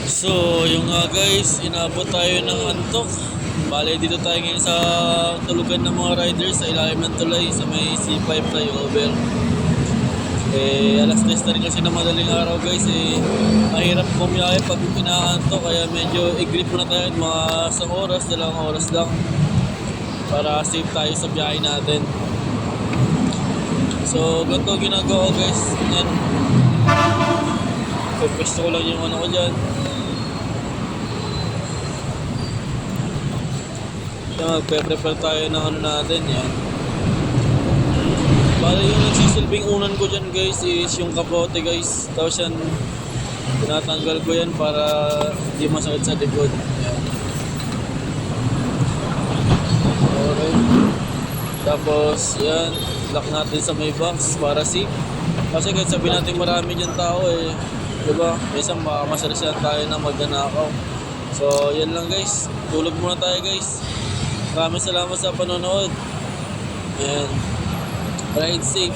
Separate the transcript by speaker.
Speaker 1: So, yung nga guys, inabot tayo ng antok. Bale, dito tayo ngayon sa tulugan ng mga riders sa ilalim ng tulay sa may C5 flyover. Alas 3 na rin kasi na madaling araw guys. Mahirap bumiyahe pag inaantok. Kaya medyo i-grip na tayo mga isang oras, 2 oras lang. Para safe tayo sa biyahe natin. So, ganito ginagawa ko guys. Yan. Pwesto ko lang yung ano ko dyan. Magpe-prepare tayo ng ano natin yan. Bale yung nagsisilbing unan ko dyan guys is yung kapote guys. Tapos yan, tinatanggal ko yan para hindi masakit sa likod. Yan. Okay. Tapos yan, lock natin sa may box para safe. Kasi kahit sabihin natin marami dyan tao diba? Isang makamasarasyan tayo na magnanakaw. So yan lang guys, tulog muna tayo guys. Maraming salamat sa panonood. And ride safe.